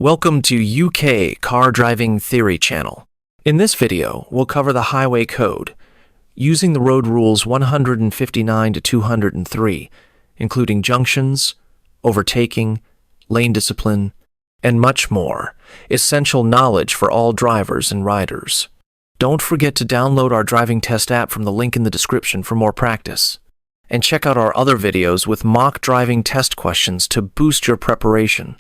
Welcome to UK Car Driving Theory channel. In this video, we'll cover the highway code, using the road rules 159 to 203, including junctions, overtaking, lane discipline, and much more. Essential knowledge for all drivers and riders. Don't forget to download our driving test app from the link in the description for more practice. And check out our other videos with mock driving test questions to boost your preparation.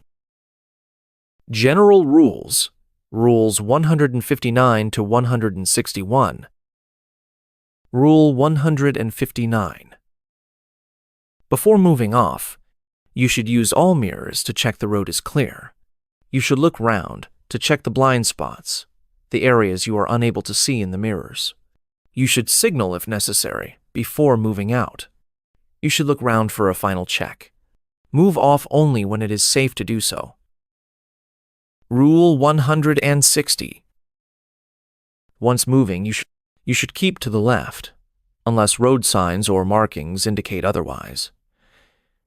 General Rules, Rules 159 to 161. Rule 159. Before moving off, you should use all mirrors to check the road is clear. You should look round to check the blind spots, the areas you are unable to see in the mirrors. You should signal if necessary before moving out. You should look round for a final check. Move off only when it is safe to do so. Rule 160. Once moving, you should keep to the left, unless road signs or markings indicate otherwise.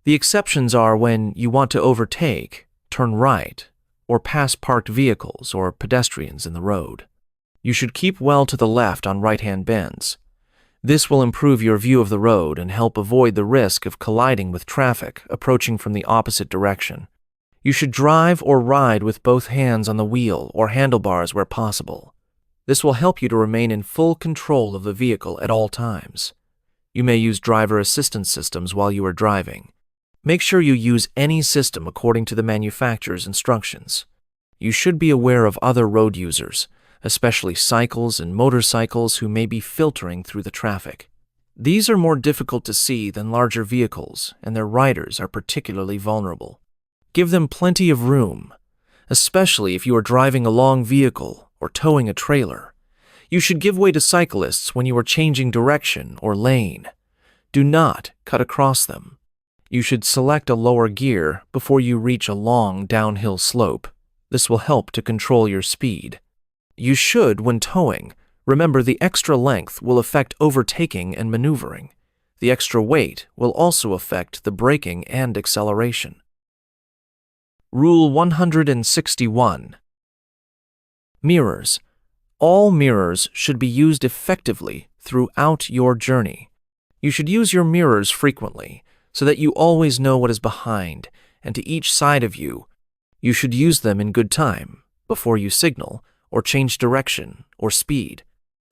The exceptions are when you want to overtake, turn right, or pass parked vehicles or pedestrians in the road. You should keep well to the left on right-hand bends. This will improve your view of the road and help avoid the risk of colliding with traffic approaching from the opposite direction. You should drive or ride with both hands on the wheel or handlebars where possible. This will help you to remain in full control of the vehicle at all times. You may use driver assistance systems while you are driving. Make sure you use any system according to the manufacturer's instructions. You should be aware of other road users, especially cycles and motorcycles who may be filtering through the traffic. These are more difficult to see than larger vehicles, and their riders are particularly vulnerable. Give them plenty of room, especially if you are driving a long vehicle or towing a trailer. You should give way to cyclists when you are changing direction or lane. Do not cut across them. You should select a lower gear before you reach a long downhill slope. This will help to control your speed. You should, when towing, remember the extra length will affect overtaking and maneuvering. The extra weight will also affect the braking and acceleration. Rule 161. Mirrors. All mirrors should be used effectively throughout your journey. You should use your mirrors frequently so that you always know what is behind and to each side of you. You should use them in good time, before you signal or change direction or speed.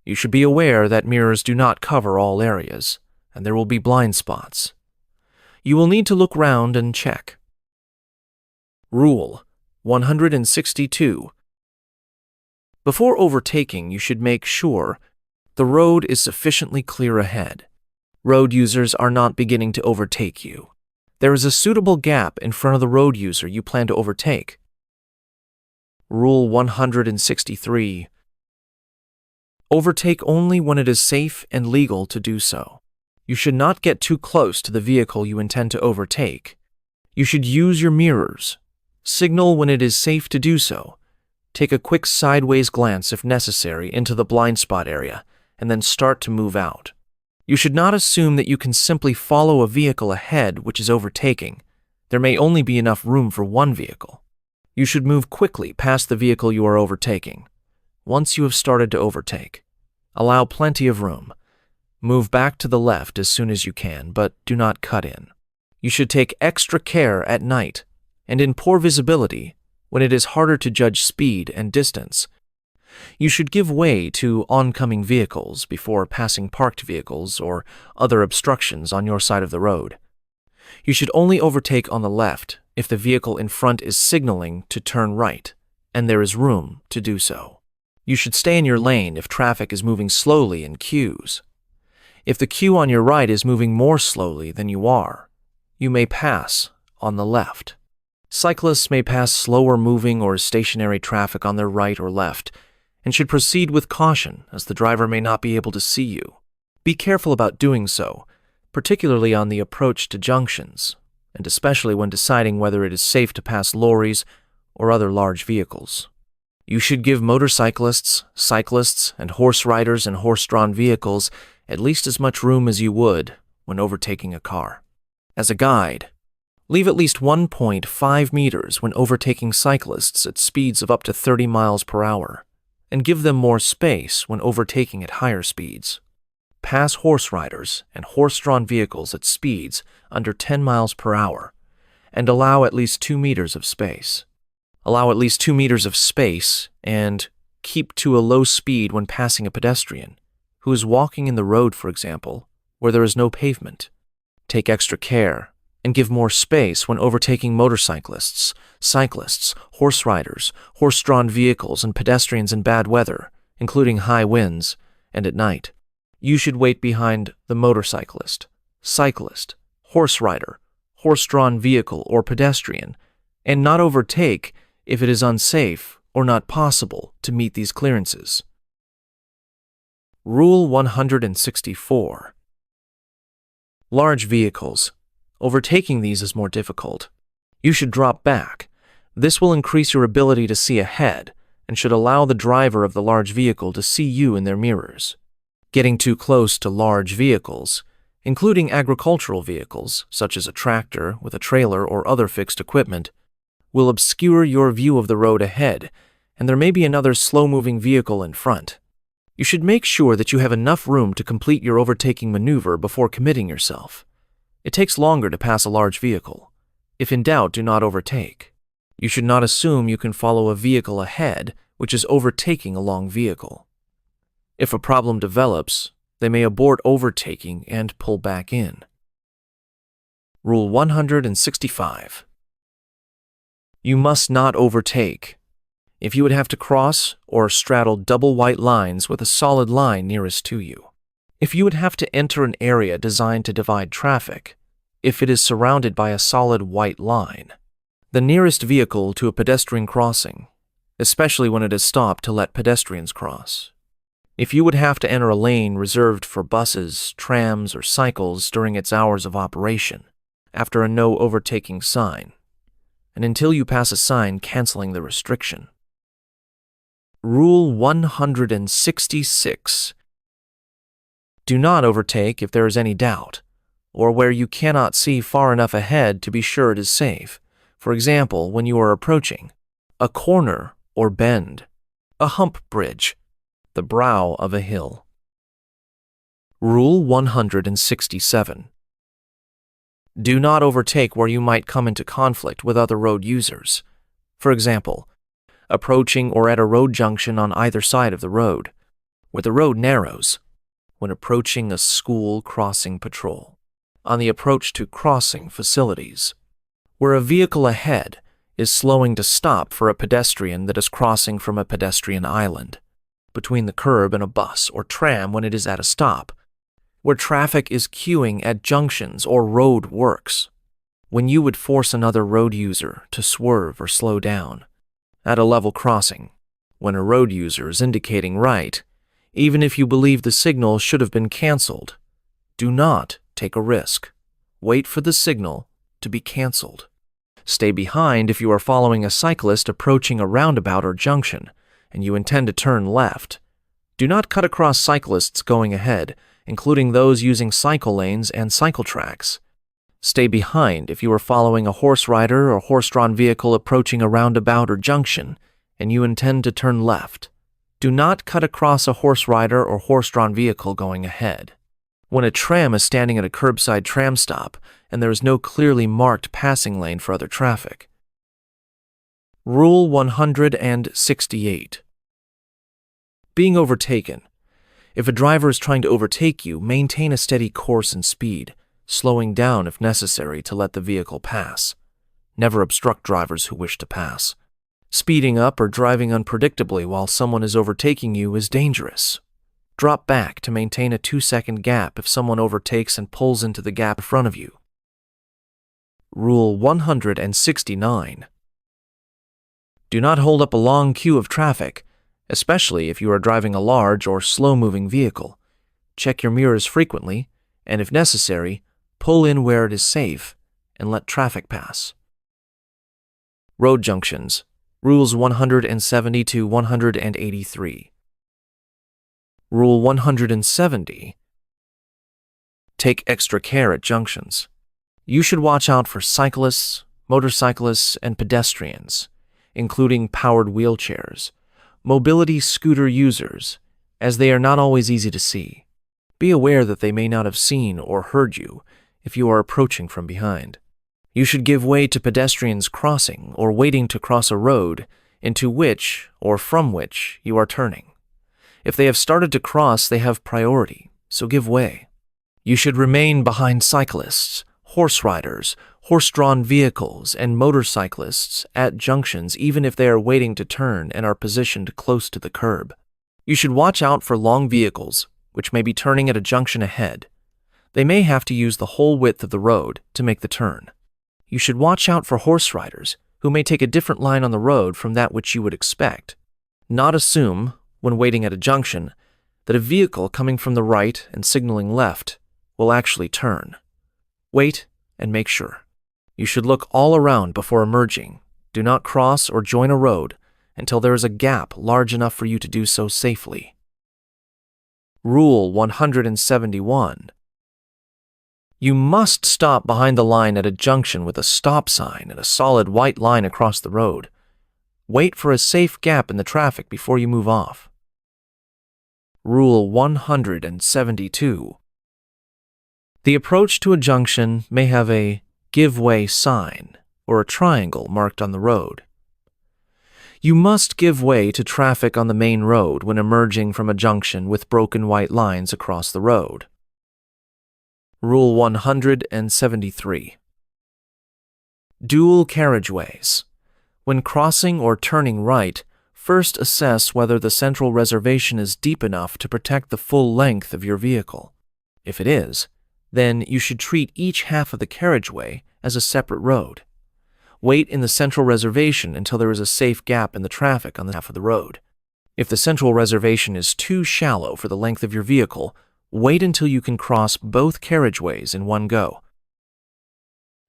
You should be aware that mirrors do not cover all areas, and there will be blind spots. You will need to look round and check. Rule 162. Before overtaking, you should make sure the road is sufficiently clear ahead. Road users are not beginning to overtake you. There is a suitable gap in front of the road user you plan to overtake. Rule 163. Overtake only when it is safe and legal to do so. You should not get too close to the vehicle you intend to overtake. You should use your mirrors. Signal when it is safe to do so. Take a quick sideways glance if necessary into the blind spot area, and then start to move out. You should not assume that you can simply follow a vehicle ahead which is overtaking. There may only be enough room for one vehicle. You should move quickly past the vehicle you are overtaking. Once you have started to overtake, allow plenty of room. Move back to the left as soon as you can, but do not cut in. You should take extra care at night and in poor visibility when it is harder to judge speed and distance. You should give way to oncoming vehicles before passing parked vehicles or other obstructions on your side of the road. You should only overtake on the left if the vehicle in front is signaling to turn right and there is room to do so. You should stay in your lane if traffic is moving slowly in queues. If the queue on your right is moving more slowly than you are, you may pass on the left. Cyclists may pass slower moving or stationary traffic on their right or left and should proceed with caution as the driver may not be able to see you. Be careful about doing so, particularly on the approach to junctions, and especially when deciding whether it is safe to pass lorries or other large vehicles. You should give motorcyclists, cyclists, and horse riders and horse-drawn vehicles at least as much room as you would when overtaking a car. As a guide, Leave at least 1.5 meters when overtaking cyclists at speeds of up to 30 miles per hour, and give them more space when overtaking at higher speeds. Pass horse riders and horse-drawn vehicles at speeds under 10 miles per hour, and allow at least 2 meters of space. Allow at least 2 meters of space and keep to a low speed when passing a pedestrian who is walking in the road, for example, where there is no pavement. Take extra care and give more space when overtaking motorcyclists, cyclists, horse riders, horse-drawn vehicles, and pedestrians in bad weather, including high winds, and at night. You should wait behind the motorcyclist, cyclist, horse rider, horse-drawn vehicle, or pedestrian, and not overtake if it is unsafe or not possible to meet these clearances. Rule 164. Large vehicles. Overtaking these is more difficult. You should drop back. This will increase your ability to see ahead and should allow the driver of the large vehicle to see you in their mirrors. Getting too close to large vehicles, including agricultural vehicles such as a tractor with a trailer or other fixed equipment, will obscure your view of the road ahead, and there may be another slow-moving vehicle in front. You should make sure that you have enough room to complete your overtaking maneuver before committing yourself. It takes longer to pass a large vehicle. If in doubt, do not overtake. You should not assume you can follow a vehicle ahead, which is overtaking a long vehicle. If a problem develops, they may abort overtaking and pull back in. Rule 165. You must not overtake. If you would have to cross or straddle double white lines with a solid line nearest to you. If you would have to enter an area designed to divide traffic, if it is surrounded by a solid white line. The nearest vehicle to a pedestrian crossing, especially when it is stopped to let pedestrians cross. If you would have to enter a lane reserved for buses, trams, or cycles during its hours of operation, after a no overtaking sign, and until you pass a sign canceling the restriction. Rule 166. Do not overtake if there is any doubt, or where you cannot see far enough ahead to be sure it is safe. For example, when you are approaching a corner or bend, a hump bridge, the brow of a hill. Rule 167. Do not overtake where you might come into conflict with other road users. For example, approaching or at a road junction on either side of the road, where the road narrows, when approaching a school crossing patrol, on the approach to crossing facilities, where a vehicle ahead is slowing to stop for a pedestrian that is crossing from a pedestrian island, between the curb and a bus or tram when it is at a stop, where traffic is queuing at junctions or road works, when you would force another road user to swerve or slow down, at a level crossing, when a road user is indicating right, even if you believe the signal should have been canceled. Do not take a risk. Wait for the signal to be canceled. Stay behind if you are following a cyclist approaching a roundabout or junction, and you intend to turn left. Do not cut across cyclists going ahead, including those using cycle lanes and cycle tracks. Stay behind if you are following a horse rider or horse-drawn vehicle approaching a roundabout or junction, and you intend to turn left. Do not cut across a horse rider or horse-drawn vehicle going ahead. When a tram is standing at a curbside tram stop and there is no clearly marked passing lane for other traffic. Rule 168. Being overtaken. If a driver is trying to overtake you, maintain a steady course and speed, slowing down if necessary to let the vehicle pass. Never obstruct drivers who wish to pass. Speeding up or driving unpredictably while someone is overtaking you is dangerous. Drop back to maintain a 2-second gap if someone overtakes and pulls into the gap in front of you. Rule 169. Do not hold up a long queue of traffic, especially if you are driving a large or slow-moving vehicle. Check your mirrors frequently, and if necessary, pull in where it is safe and let traffic pass. Road junctions. Rules 170 to 183. Rule 170. Take extra care at junctions. You should watch out for cyclists, motorcyclists, and pedestrians, including powered wheelchairs, mobility scooter users, as they are not always easy to see. Be aware that they may not have seen or heard you if you are approaching from behind. You should give way to pedestrians crossing or waiting to cross a road into which or from which you are turning. If they have started to cross, they have priority, so give way. You should remain behind cyclists, horse riders, horse-drawn vehicles, and motorcyclists at junctions even if they are waiting to turn and are positioned close to the curb. You should watch out for long vehicles, which may be turning at a junction ahead. They may have to use the whole width of the road to make the turn. You should watch out for horse riders, who may take a different line on the road from that which you would expect. Not assume, when waiting at a junction, that a vehicle coming from the right and signaling left will actually turn. Wait and make sure. You should look all around before emerging. Do not cross or join a road until there is a gap large enough for you to do so safely. Rule 171. You must stop behind the line at a junction with a stop sign and a solid white line across the road. Wait for a safe gap in the traffic before you move off. Rule 172. The approach to a junction may have a give way sign or a triangle marked on the road. You must give way to traffic on the main road when emerging from a junction with broken white lines across the road. Rule 173. Dual carriageways. When crossing or turning right, first assess whether the central reservation is deep enough to protect the full length of your vehicle. If it is, then you should treat each half of the carriageway as a separate road. Wait in the central reservation until there is a safe gap in the traffic on the half of the road. If the central reservation is too shallow for the length of your vehicle, wait until you can cross both carriageways in one go.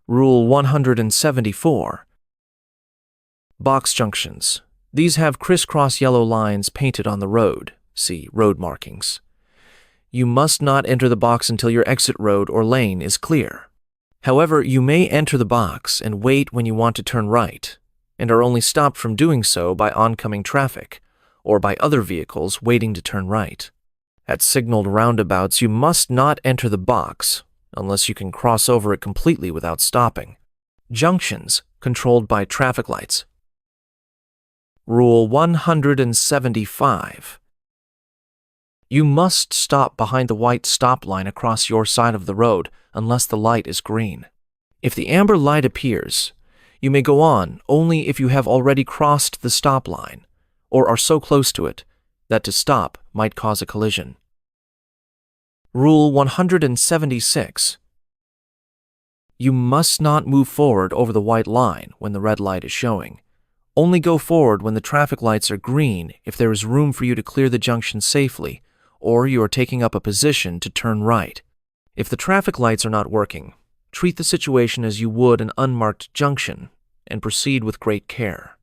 Rule 174. Box junctions. These have crisscross yellow lines painted on the road. See road markings. You must not enter the box until your exit road or lane is clear. However, you may enter the box and wait when you want to turn right, and are only stopped from doing so by oncoming traffic or by other vehicles waiting to turn right. At signaled roundabouts, you must not enter the box unless you can cross over it completely without stopping. Junctions controlled by traffic lights. Rule 175. You must stop behind the white stop line across your side of the road unless the light is green. If the amber light appears, you may go on only if you have already crossed the stop line or are so close to it that to stop might cause a collision. Rule 176. You must not move forward over the white line when the red light is showing. Only go forward when the traffic lights are green if there is room for you to clear the junction safely or you are taking up a position to turn right. If the traffic lights are not working, treat the situation as you would an unmarked junction and proceed with great care.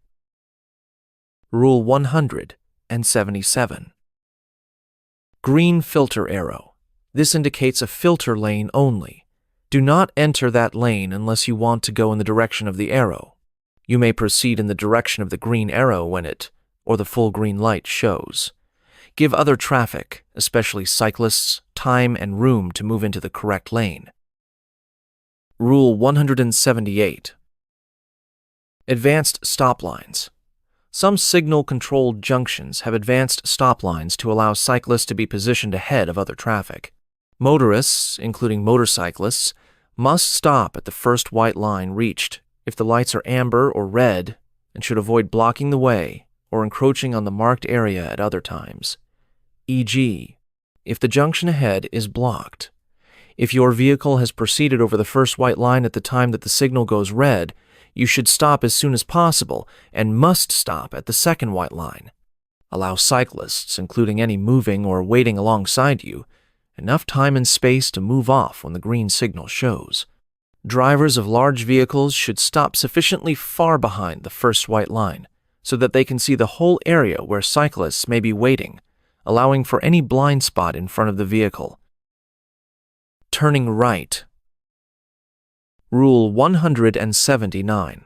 Rule 177. Green filter arrow. This indicates a filter lane only. Do not enter that lane unless you want to go in the direction of the arrow. You may proceed in the direction of the green arrow when it, or the full green light, shows. Give other traffic, especially cyclists, time and room to move into the correct lane. Rule 178. Advanced stop lines. Some signal-controlled junctions have advanced stop lines to allow cyclists to be positioned ahead of other traffic. Motorists, including motorcyclists, must stop at the first white line reached if the lights are amber or red and should avoid blocking the way or encroaching on the marked area at other times. E.g., if the junction ahead is blocked. If your vehicle has proceeded over the first white line at the time that the signal goes red, you should stop as soon as possible and must stop at the second white line. Allow cyclists, including any moving or waiting alongside you, enough time and space to move off when the green signal shows. Drivers of large vehicles should stop sufficiently far behind the first white line so that they can see the whole area where cyclists may be waiting, allowing for any blind spot in front of the vehicle. Turning right. Rule 179.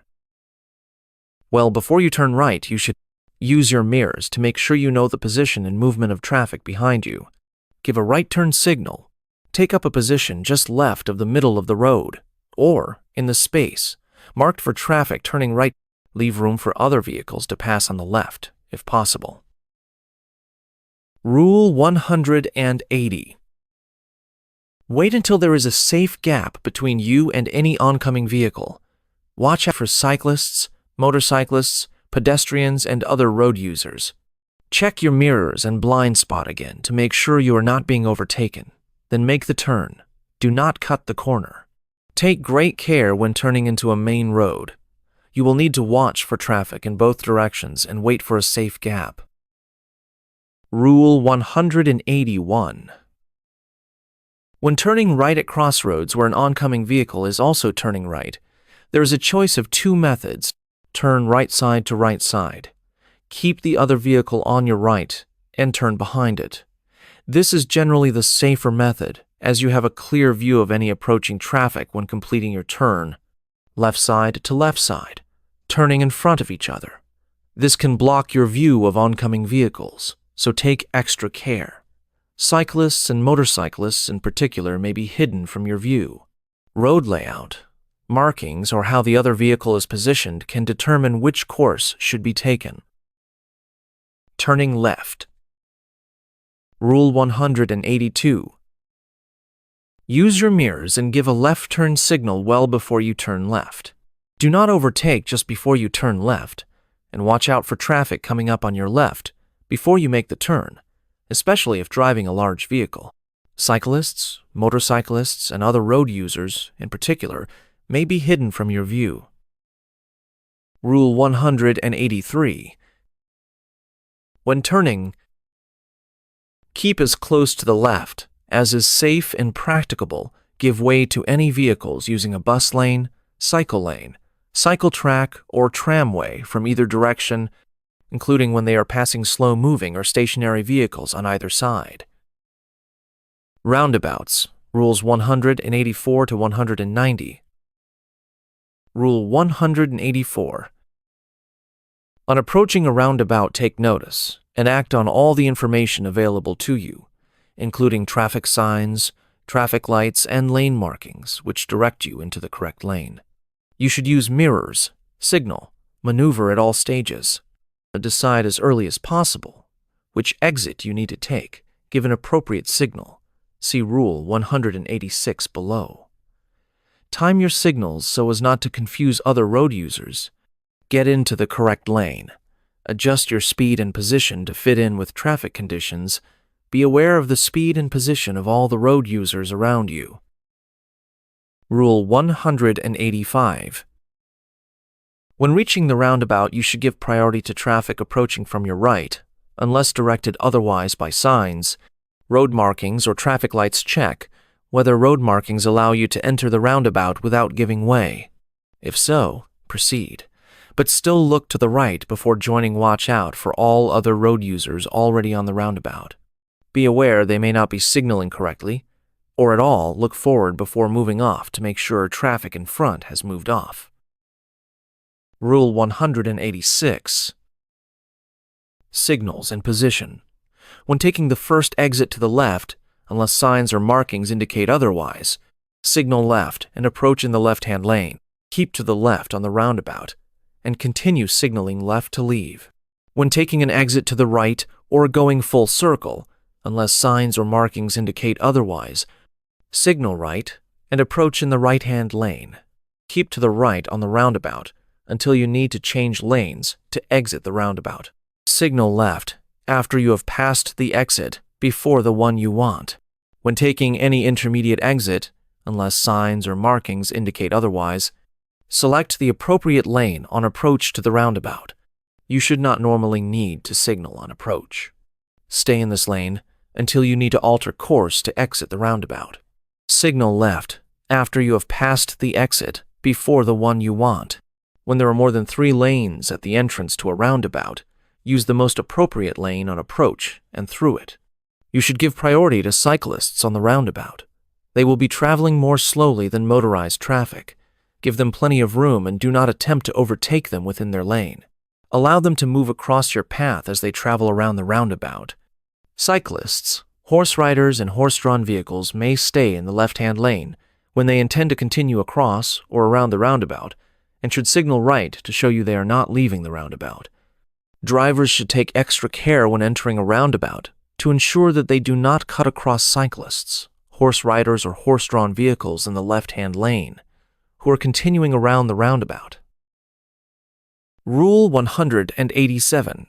Well, before you turn right, you should use your mirrors to make sure you know the position and movement of traffic behind you. Give a right turn signal. Take up a position just left of the middle of the road, or in the space marked for traffic turning right. Leave room for other vehicles to pass on the left, if possible. Rule 180. Wait until there is a safe gap between you and any oncoming vehicle. Watch out for cyclists, motorcyclists, pedestrians, and other road users. Check your mirrors and blind spot again to make sure you are not being overtaken. Then make the turn. Do not cut the corner. Take great care when turning into a main road. You will need to watch for traffic in both directions and wait for a safe gap. Rule 181. When turning right at crossroads where an oncoming vehicle is also turning right, there is a choice of two methods. Turn right side to right side. Keep the other vehicle on your right and turn behind it. This is generally the safer method, as you have a clear view of any approaching traffic when completing your turn. Left side to left side, turning in front of each other. This can block your view of oncoming vehicles, so take extra care. Cyclists and motorcyclists in particular may be hidden from your view. Road layout, markings, or how the other vehicle is positioned can determine which course should be taken. Turning left. Rule 182. Use your mirrors and give a left turn signal well before you turn left. Do not overtake just before you turn left, and watch out for traffic coming up on your left before you make the turn, especially if driving a large vehicle. Cyclists, motorcyclists, and other road users, in particular, may be hidden from your view. Rule 183. When turning, keep as close to the left as is safe and practicable. Give way to any vehicles using a bus lane, cycle track, or tramway from either direction, including when they are passing slow-moving or stationary vehicles on either side. Roundabouts, Rules 184 to 190. Rule 184. On approaching a roundabout, take notice and act on all the information available to you, including traffic signs, traffic lights, and lane markings, which direct you into the correct lane. You should use mirrors, signal, maneuver at all stages. Decide as early as possible which exit you need to take. Give an appropriate signal. See Rule 186 below. Time your signals so as not to confuse other road users. Get into the correct lane. Adjust your speed and position to fit in with traffic conditions. Be aware of the speed and position of all the road users around you. Rule 185. When reaching the roundabout, you should give priority to traffic approaching from your right, unless directed otherwise by signs, road markings, or traffic lights. Check whether road markings allow you to enter the roundabout without giving way. If so, proceed, but still look to the right before joining. Watch out for all other road users already on the roundabout. Be aware they may not be signaling correctly, or at all. Look forward before moving off to make sure traffic in front has moved off. Rule 186. Signals and position. When taking the first exit to the left, unless signs or markings indicate otherwise, signal left and approach in the left-hand lane. Keep to the left on the roundabout and continue signaling left to leave. When taking an exit to the right or going full circle, unless signs or markings indicate otherwise, signal right and approach in the right-hand lane. Keep to the right on the roundabout until you need to change lanes to exit the roundabout. Signal left after you have passed the exit before the one you want. When taking any intermediate exit, unless signs or markings indicate otherwise, select the appropriate lane on approach to the roundabout. You should not normally need to signal on approach. Stay in this lane until you need to alter course to exit the roundabout. Signal left after you have passed the exit before the one you want. When there are more than 3 lanes at the entrance to a roundabout, use the most appropriate lane on approach and through it. You should give priority to cyclists on the roundabout. They will be traveling more slowly than motorized traffic, Give them plenty of room and do not attempt to overtake them within their lane. Allow them to move across your path as they travel around the roundabout. Cyclists, horse riders, and horse-drawn vehicles may stay in the left-hand lane when they intend to continue across or around the roundabout and should signal right to show you they are not leaving the roundabout. Drivers should take extra care when entering a roundabout to ensure that they do not cut across cyclists, horse riders, or horse-drawn vehicles in the left-hand lane who are continuing around the roundabout. Rule 187.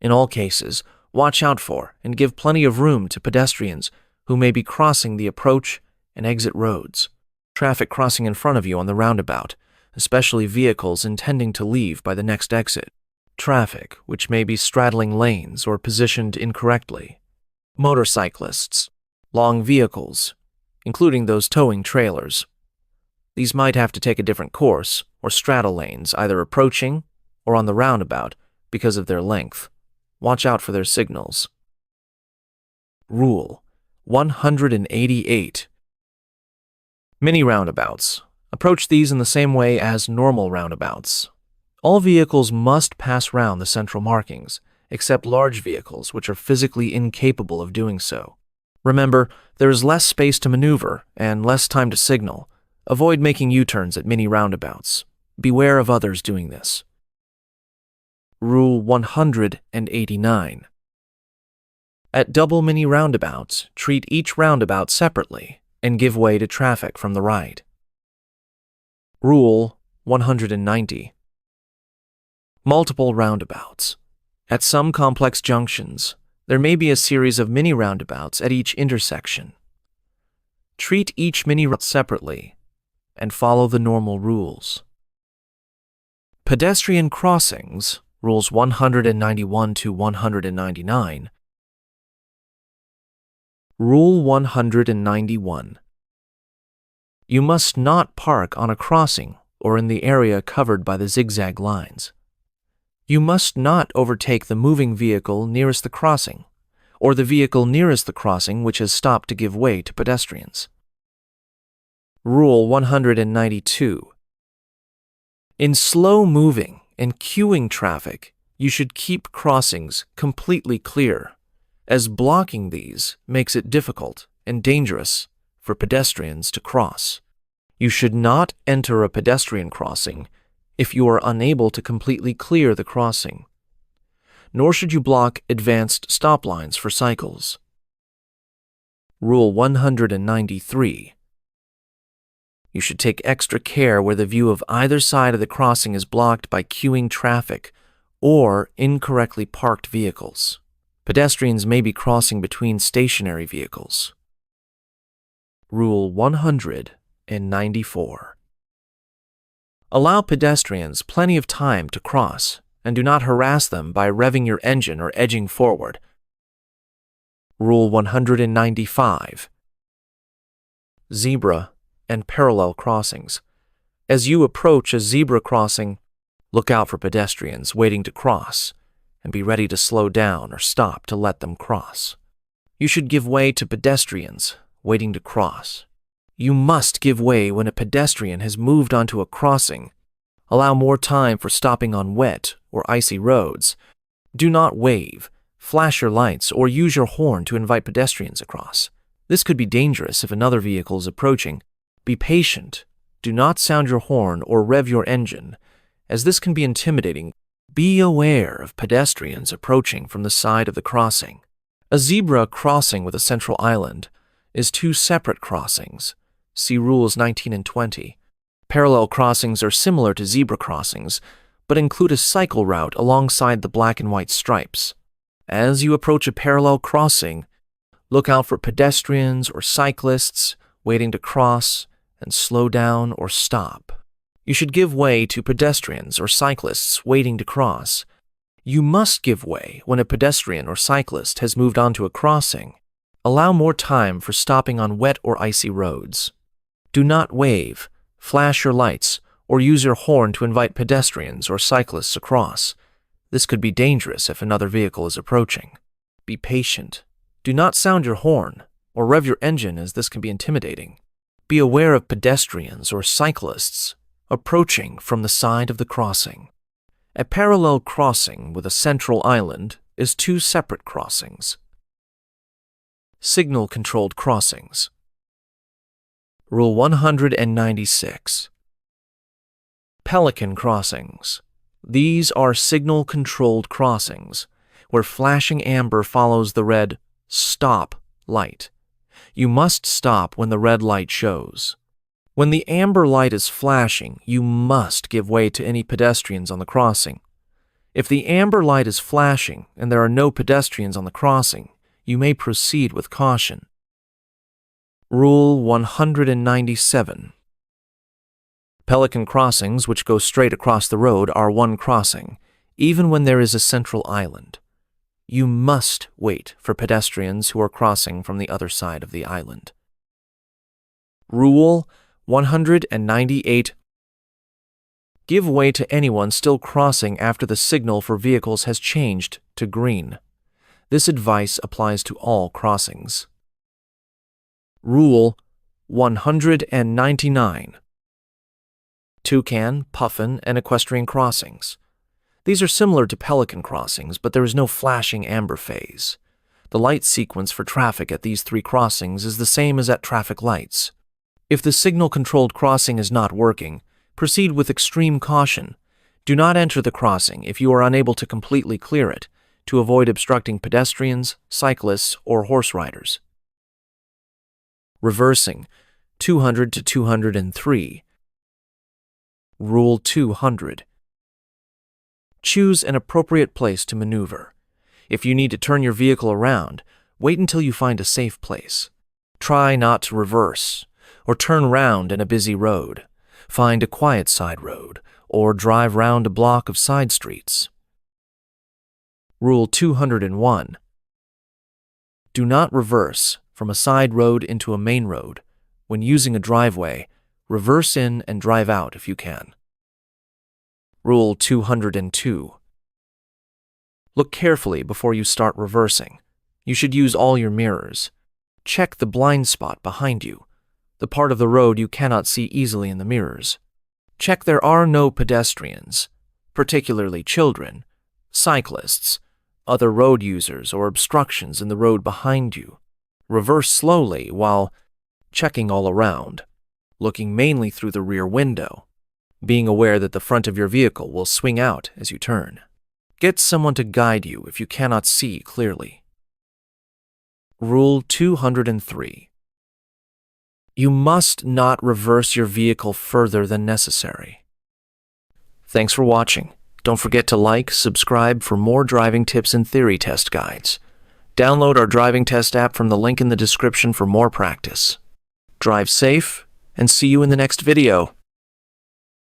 In all cases, watch out for and give plenty of room to pedestrians who may be crossing the approach and exit roads, traffic crossing in front of you on the roundabout, especially vehicles intending to leave by the next exit, traffic which may be straddling lanes or positioned incorrectly, motorcyclists, long vehicles, including those towing trailers. These might have to take a different course or straddle lanes, either approaching or on the roundabout because of their length. Watch out for their signals. Rule 188. Mini roundabouts. Approach these in the same way as normal roundabouts. All vehicles must pass round the central markings, except large vehicles which are physically incapable of doing so. Remember, there is less space to maneuver and less time to signal. Avoid making U-turns at mini roundabouts. Beware of others doing this. Rule 189. At double mini roundabouts, treat each roundabout separately and give way to traffic from the right. Rule 190. Multiple roundabouts. At some complex junctions, there may be a series of mini roundabouts at each intersection. Treat each mini route separately and follow the normal rules. Pedestrian crossings, Rules 191 to 199. Rule 191. You must not park on a crossing or in the area covered by the zigzag lines. You must not overtake the moving vehicle nearest the crossing, or the vehicle nearest the crossing which has stopped to give way to pedestrians. Rule 192. In slow-moving and queuing traffic, you should keep crossings completely clear, as blocking these makes it difficult and dangerous for pedestrians to cross. You should not enter a pedestrian crossing if you are unable to completely clear the crossing, nor should you block advanced stop lines for cycles. Rule 193. You should take extra care where the view of either side of the crossing is blocked by queuing traffic or incorrectly parked vehicles. Pedestrians may be crossing between stationary vehicles. Rule 194. Allow pedestrians plenty of time to cross and do not harass them by revving your engine or edging forward. Rule 195. Zebra and parallel crossings. As you approach a zebra crossing, look out for pedestrians waiting to cross and be ready to slow down or stop to let them cross. You should give way to pedestrians waiting to cross. You must give way when a pedestrian has moved onto a crossing. Allow more time for stopping on wet or icy roads. Do not wave, flash your lights, or use your horn to invite pedestrians across. This could be dangerous if another vehicle is approaching. Be patient. Do not sound your horn or rev your engine, as this can be intimidating. Be aware of pedestrians approaching from the side of the crossing. A zebra crossing with a central island is two separate crossings. See Rules 19 and 20. Parallel crossings are similar to zebra crossings, but include a cycle route alongside the black and white stripes. As you approach a parallel crossing, look out for pedestrians or cyclists waiting to cross and slow down or stop. You should give way to pedestrians or cyclists waiting to cross. You must give way when a pedestrian or cyclist has moved onto a crossing. Allow more time for stopping on wet or icy roads. Do not wave, flash your lights, or use your horn to invite pedestrians or cyclists across. This could be dangerous if another vehicle is approaching. Be patient. Do not sound your horn or rev your engine, as this can be intimidating. Be aware of pedestrians or cyclists approaching from the side of the crossing. A parallel crossing with a central island is two separate crossings. Signal-controlled crossings. Rule 196. Pelican crossings. These are signal-controlled crossings where flashing amber follows the red "stop" light. You must stop when the red light shows. When the amber light is flashing, you must give way to any pedestrians on the crossing. If the amber light is flashing and there are no pedestrians on the crossing, you may proceed with caution. Rule 197. Pelican crossings which go straight across the road are one crossing, even when there is a central island. You must wait for pedestrians who are crossing from the other side of the island. Rule 198. Give way to anyone still crossing after the signal for vehicles has changed to green. This advice applies to all crossings. Rule 199. Toucan, puffin, and equestrian crossings. These are similar to pelican crossings, but there is no flashing amber phase. The light sequence for traffic at these three crossings is the same as at traffic lights. If the signal-controlled crossing is not working, proceed with extreme caution. Do not enter the crossing if you are unable to completely clear it, to avoid obstructing pedestrians, cyclists, or horse riders. Reversing 200 to 203. Rule 200. Choose an appropriate place to maneuver. If you need to turn your vehicle around, wait until you find a safe place. Try not to reverse or turn round in a busy road. Find a quiet side road or drive round a block of side streets. Rule 201. Do not reverse from a side road into a main road. When using a driveway, reverse in and drive out if you can. Rule 202. Look carefully before you start reversing. You should use all your mirrors. Check the blind spot behind you, the part of the road you cannot see easily in the mirrors. Check there are no pedestrians, particularly children, cyclists, other road users, or obstructions in the road behind you. Reverse slowly while checking all around, looking mainly through the rear window, being aware that the front of your vehicle will swing out as you turn. Get someone to guide you if you cannot see clearly. Rule 203. You must not reverse your vehicle further than necessary. Thanks for watching. Don't forget to like, subscribe for more driving tips and theory test guides. Download our driving test app from the link in the description for more practice. Drive safe, and see you in the next video.